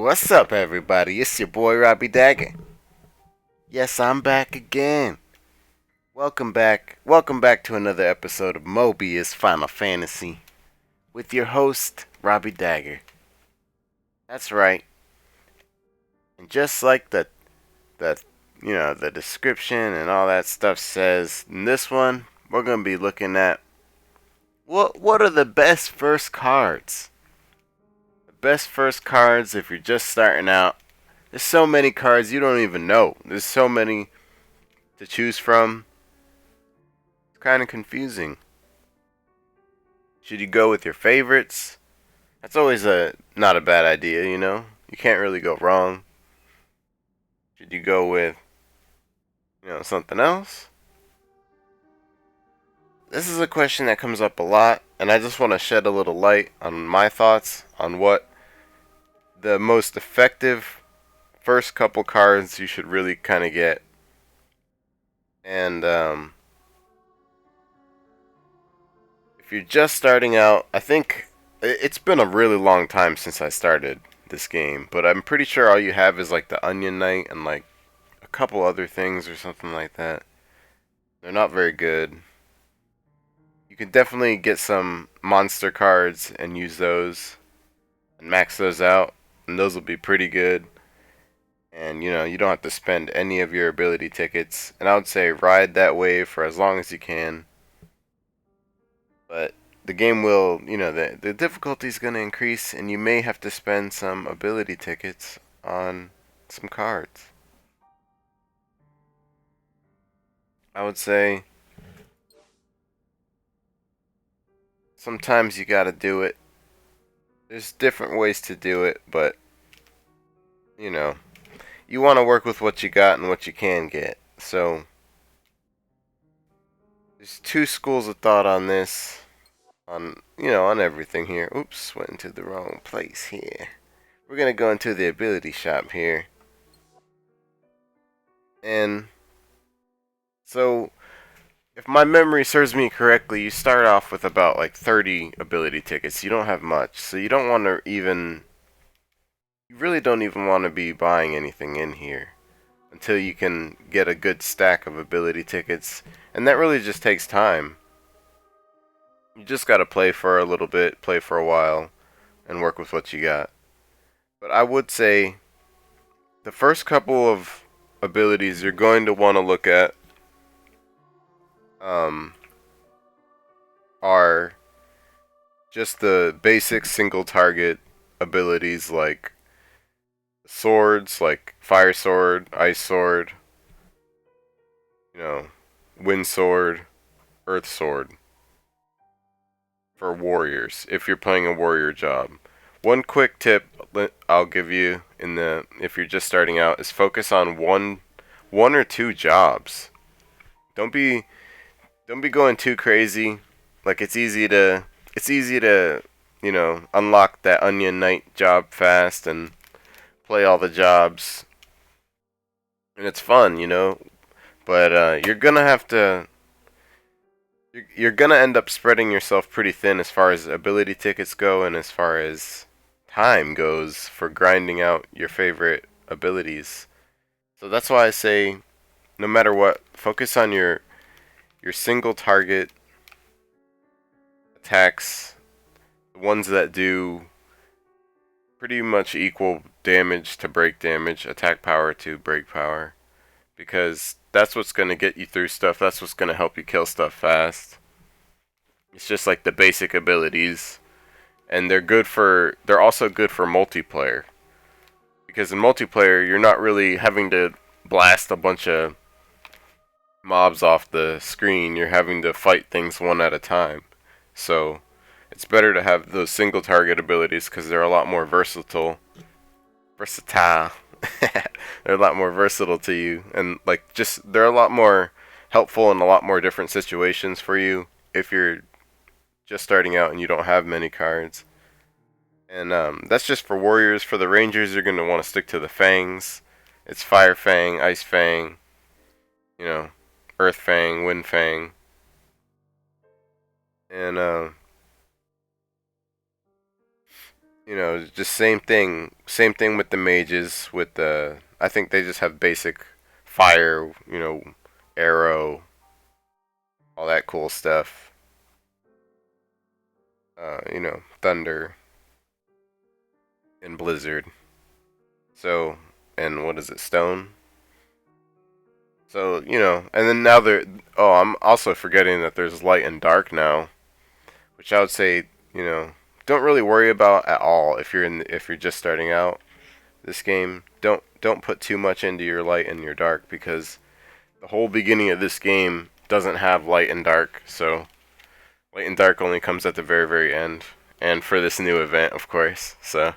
What's up, everybody? It's your boy Robbie Dagger. Yes, I'm back again. Welcome back. Welcome back to another episode of Mobius Final Fantasy with your host Robbie Dagger. That's right. And just like the description and all that stuff says, in this one we're gonna be looking at what are the best first cards. The best first cards if you're just starting out. There's so many cards you don't even know. There's so many to choose from. It's kind of confusing. Should you go with your favorites? That's always not a bad idea, you know? You can't really go wrong. Should you go with, something else? This is a question that comes up a lot, and I just want to shed a little light on my thoughts on what the most effective first couple cards you should really kind of get. And if you're just starting out, I think it's been a really long time since I started this game, but I'm pretty sure all you have is like the Onion Knight and like a couple other things or something like that. They're not very good. You can definitely get some monster cards and use those and max those out, and those will be pretty good. And you don't have to spend any of your ability tickets. And I would say ride that wave for as long as you can. But the game will, the difficulty is going to increase, and you may have to spend some ability tickets on some cards. I would say sometimes you gotta do it. There's different ways to do it, but you know, you want to work with what you got and what you can get. So there's two schools of thought on this, on everything here. Oops, went into the wrong place here. We're gonna go into the ability shop here, and so if my memory serves me correctly, you start off with about like 30 ability tickets. You don't have much, so you don't want to even. You really don't even want to be buying anything in here until you can get a good stack of ability tickets, and that really just takes time. You just gotta play for a little bit, play for a while, and work with what you got. But I would say the first couple of abilities you're going to want to look at um, are just the basic single target abilities like swords, like fire sword, ice sword, you know, wind sword, earth sword for warriors if you're playing a warrior job. One quick tip I'll give you if you're just starting out is focus on one or two jobs. Don't be going too crazy. Like it's easy to unlock that Onion Knight job fast and play all the jobs, and it's fun. But you're gonna end up spreading yourself pretty thin as far as ability tickets go, and as far as time goes for grinding out your favorite abilities. So that's why I say, no matter what, focus on your single target attacks, the ones that do pretty much equal damage to break damage, attack power to break power, because that's what's going to get you through stuff. That's what's going to help you kill stuff fast. It's just like the basic abilities, and they're also good for multiplayer, because in multiplayer you're not really having to blast a bunch of mobs off the screen. You're having to fight things one at a time. So it's better to have those single target abilities because they're a lot more versatile. They're a lot more versatile to you, and they're a lot more helpful in a lot more different situations for you if you're just starting out and you don't have many cards. And that's just for warriors. For the rangers, you're going to want to stick to the fangs. It's Firefang, Ice Fang, Earth Fang, Wind Fang. And You know, just same thing with the mages. With the, I think they just have basic fire, you know, arrow, all that cool stuff. You know, thunder and blizzard. So, and what is it, stone? So, you know, and then now there. Oh, I'm also forgetting that there's light and dark now, which I would say, you know, don't really worry about at all if if you're just starting out this game. Don't put too much into your light and your dark, because the whole beginning of this game doesn't have light and dark. So light and dark only comes at the very end, and for this new event, of course. So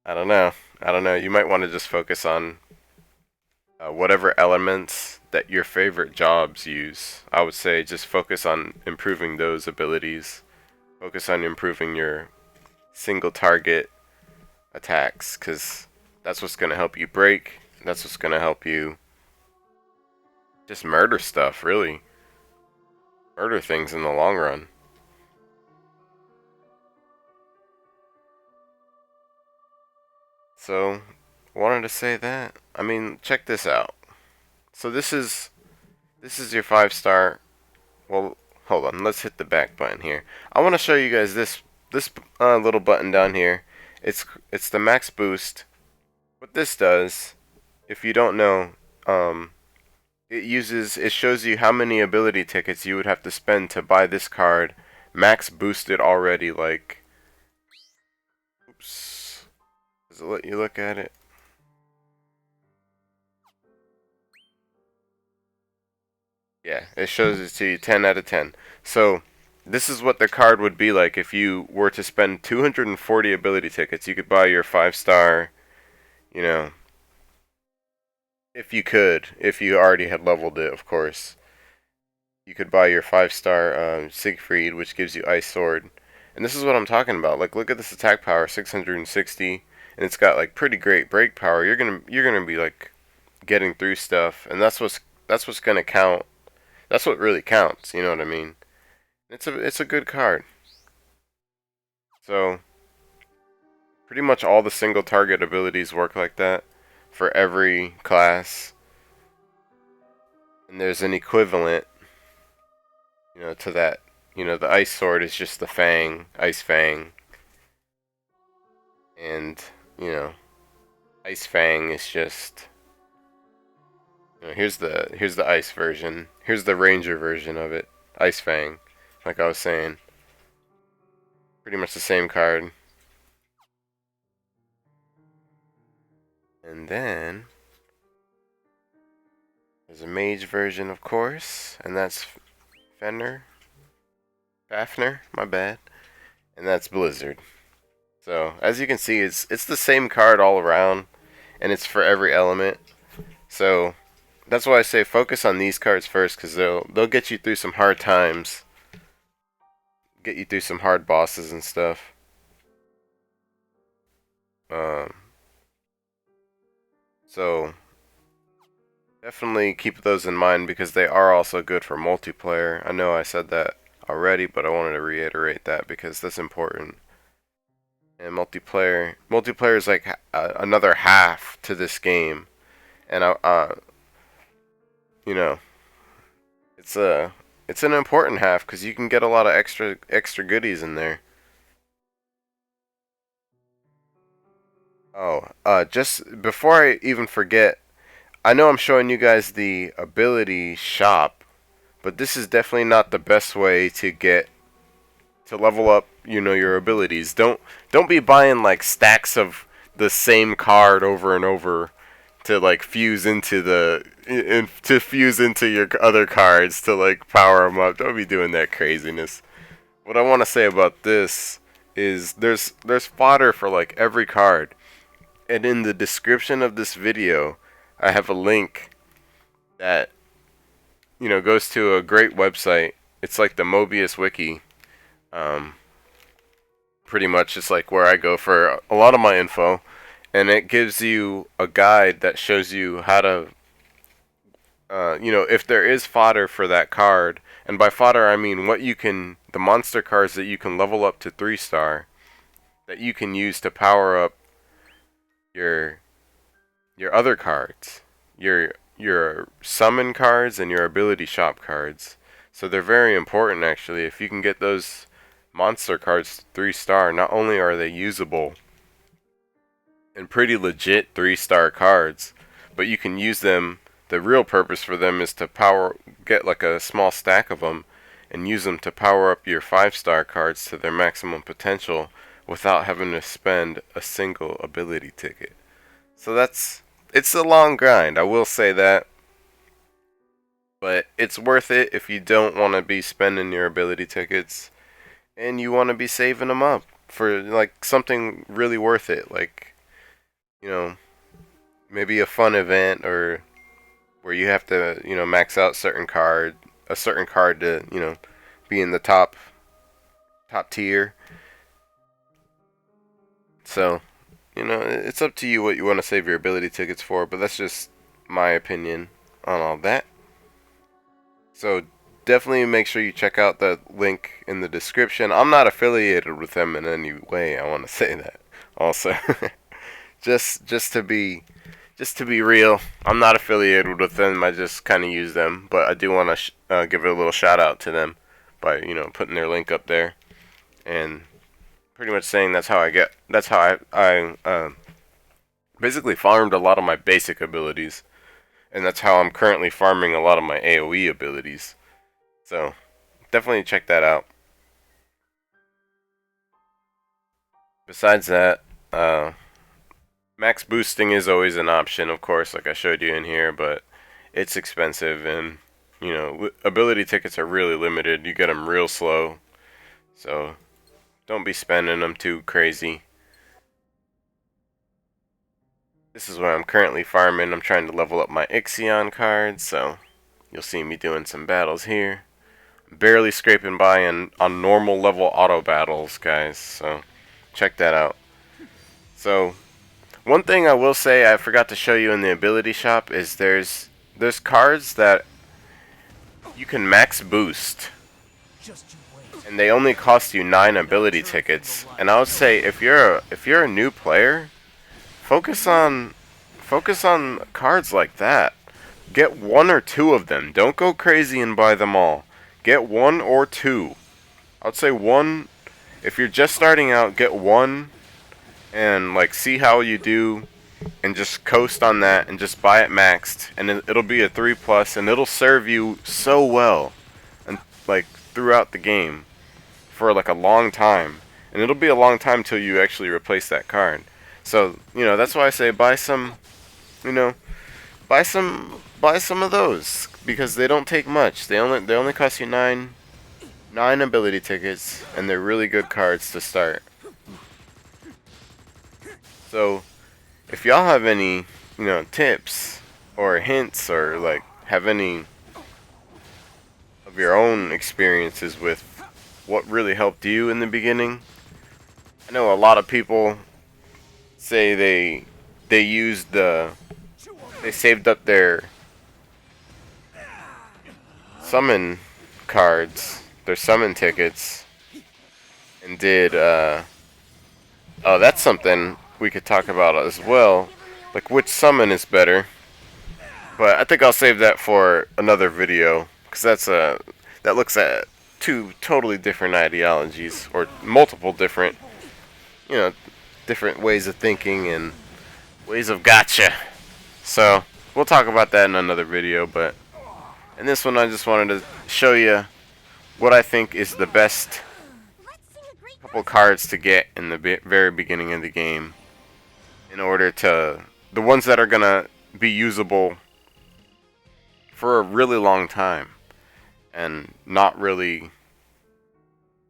I don't know. I don't know. You might want to just focus on whatever elements that your favorite jobs use. I would say just focus on improving those abilities. Focus on improving your single target attacks, because that's what's going to help you break. That's what's going to help you just murder stuff, really. Murder things in the long run. So, wanted to say that. I mean, check this out. So this is your 5-star. Well, hold on. Let's hit the back button here. I want to show you guys this little button down here. It's the max boost. What this does, if you don't know, it shows you how many ability tickets you would have to spend to buy this card, max boosted already. Like, oops, does it let you look at it? Yeah, it shows it to you 10 out of 10. So this is what the card would be like if you were to spend 240 ability tickets. You could buy your 5-star, you know, if you already had leveled it, of course. You could buy your 5-star Siegfried, which gives you Ice Sword. And this is what I'm talking about. Like, look at this attack power, 660, and it's got like pretty great break power. You're gonna be like getting through stuff, and that's what's gonna count. That's what really counts. You know what I mean? It's a good card. So pretty much all the single target abilities work like that for every class, and there's an equivalent, you know, to that. You know, the Ice Sword is just the Fang, Ice Fang, and you know, Ice Fang is just. You know, here's the Ice version. Here's the Ranger version of it, Ice Fang. Like I was saying, pretty much the same card. And then there's a Mage version, of course, and that's Fenner, Fafner. My bad. And that's Blizzard. So as you can see, it's the same card all around, and it's for every element. So that's why I say focus on these cards first, because they'll get you through some hard times, get you through some hard bosses and stuff. Um, so definitely keep those in mind, because they are also good for multiplayer. I know I said that already, but I wanted to reiterate that because that's important. And multiplayer is like another half to this game, and you know, it's a it's an important half because you can get a lot of extra goodies in there. Oh, just before I even forget, I know I'm showing you guys the ability shop, but this is definitely not the best way to level up, you know, your abilities. Don't be buying like stacks of the same card over and over to like fuse into your other cards to like power them up. Don't be doing that craziness. What I want to say about this is there's fodder for like every card. And in the description of this video, I have a link that, you know, goes to a great website. It's like the Mobius wiki. Um, Pretty much it's like where I go for a lot of my info, and it gives you a guide that shows you how to, you know, if there is fodder for that card. And by fodder I mean the monster cards that you can level up to 3-star. that you can use to power up your other cards, your summon cards and your ability shop cards. So they're very important actually. If you can get those monster cards 3-star, not only are they usable and pretty legit 3-star cards, but you can use them. The real purpose for them is to get like a small stack of them and use them to power up your 5-star cards to their maximum potential without having to spend a single ability ticket. So it's a long grind, I will say that. But it's worth it if you don't want to be spending your ability tickets and you want to be saving them up for like something really worth it, like, you know, maybe a fun event or where you have to, max out a certain card to, be in the top tier. So, it's up to you what you want to save your ability tickets for, but that's just my opinion on all that. So, definitely make sure you check out the link in the description. I'm not affiliated with them in any way. I want to say that also. just to be real, I'm not affiliated with them. I just kind of use them, but I do want to give a little shout out to them by putting their link up there and pretty much saying that's how I basically farmed a lot of my basic abilities, and that's how I'm currently farming a lot of my AoE abilities. So definitely check that out. Besides that, max boosting is always an option, of course, like I showed you in here, but it's expensive, and ability tickets are really limited. You get them real slow, so don't be spending them too crazy. This is what I'm currently farming. I'm trying to level up my Ixion cards, so you'll see me doing some battles here. Barely scraping by on normal level auto battles, guys, so check that out. So one thing I will say I forgot to show you in the ability shop is there's cards that you can max boost, and they only cost you 9 ability tickets. And I would say if you're a new player, focus on cards like that. Get 1 or 2 of them. Don't go crazy and buy them all. Get 1 or 2. I would say 1. If you're just starting out, get 1 and like see how you do, and just coast on that and just buy it maxed, and it'll be a 3+, and it'll serve you so well and like throughout the game for like a long time, and it'll be a long time till you actually replace that card. So that's why I say buy some of those, because they don't take much. They only cost you 9 ability tickets, and they're really good cards to start. So if y'all have any tips or hints, or like have any of your own experiences with what really helped you in the beginning. I know a lot of people say they saved up their summon cards, their summon tickets, and did oh, that's something we could talk about as well, like which summon is better. But I think I'll save that for another video, because that looks at 2 totally different ideologies, or multiple different different ways of thinking and ways of gotcha. So we'll talk about that in another video, but in this one I just wanted to show you what I think is the best couple cards to get in the very beginning of the game, in order to, the ones that are gonna be usable for a really long time and not really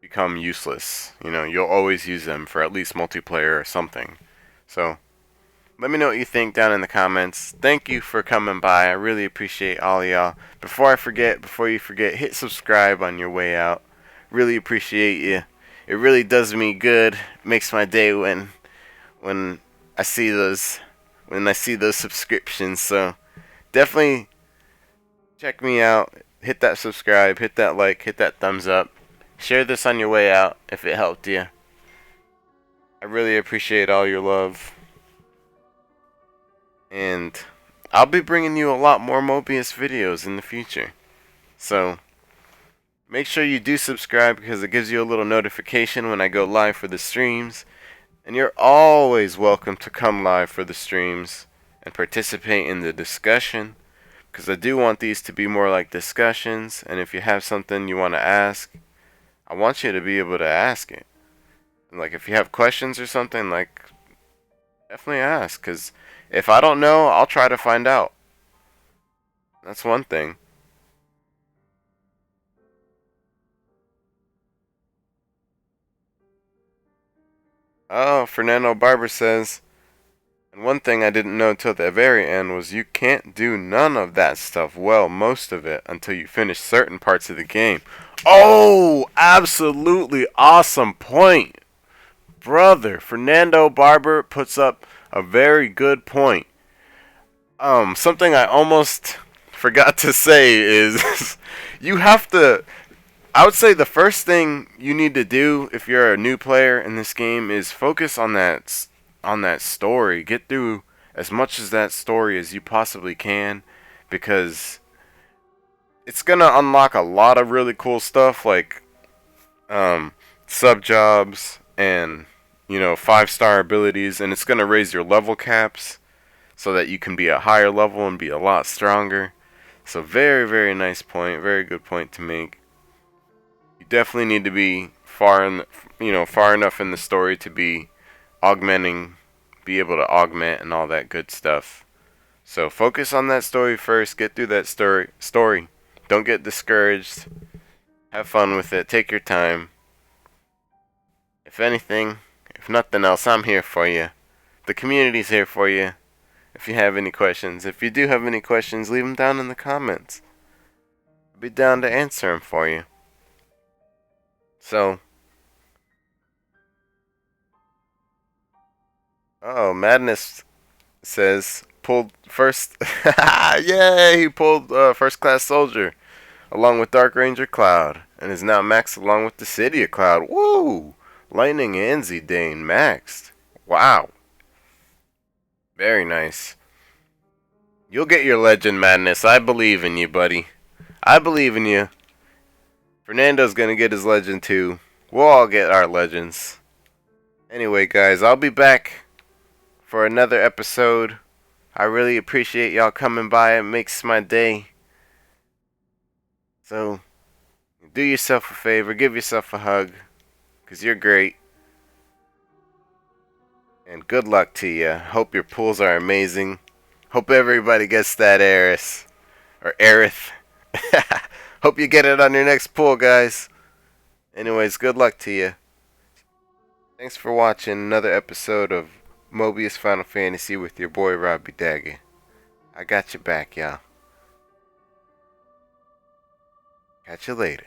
become useless. You'll always use them for at least multiplayer or something. So let me know what you think down in the comments. Thank you for coming by. I really appreciate all of y'all. Before you forget, hit subscribe on your way out. Really appreciate you. It really does me good. Makes my day when I see those subscriptions. So definitely check me out. Hit that subscribe, hit that like, hit that thumbs up. Share this on your way out if it helped you. I really appreciate all your love. And I'll be bringing you a lot more Mobius videos in the future. So make sure you do subscribe because it gives you a little notification when I go live for the streams. And you're always welcome to come live for the streams and participate in the discussion. Because I do want these to be more like discussions. And if you have something you want to ask, I want you to be able to ask it. And like if you have questions or something, like definitely ask. Because if I don't know, I'll try to find out. That's one thing. Oh, Fernando Barber says, and one thing I didn't know till the very end was you can't do none of that stuff well, most of it, until you finish certain parts of the game. Oh, absolutely awesome point. Brother, Fernando Barber puts up a very good point. Something I almost forgot to say is you have to. I would say the first thing you need to do if you're a new player in this game is focus on that story. Get through as much of that story as you possibly can, because it's gonna unlock a lot of really cool stuff like sub jobs and 5-star abilities, and it's gonna raise your level caps so that you can be a higher level and be a lot stronger. So very, very nice point, very good point to make. You definitely need to be far enough in the story to be be able to augment and all that good stuff. So focus on that story first, get through that story. Don't get discouraged. Have fun with it. Take your time. If anything, if nothing else, I'm here for you. The community's here for you. If you have any questions. If you do have any questions, leave them down in the comments. I'll be down to answer them for you. So, oh, Madness says pulled first. Yay! He pulled First Class Soldier along with Dark Ranger Cloud and is now maxed along with the City of Cloud. Woo! Lightning and Zidane maxed. Wow. Very nice. You'll get your legend, Madness. I believe in you, buddy. I believe in you. Fernando's gonna get his legend too. We'll all get our legends. Anyway, guys, I'll be back for another episode. I really appreciate y'all coming by. It makes my day. So, do yourself a favor. Give yourself a hug. Because you're great. And good luck to you. Hope your pools are amazing. Hope everybody gets that Eris. Or Aerith. Hope you get it on your next pool, guys. Anyways, good luck to you. Thanks for watching another episode of Mobius Final Fantasy with your boy Robbie Dagger. I got your back, y'all. Catch you later.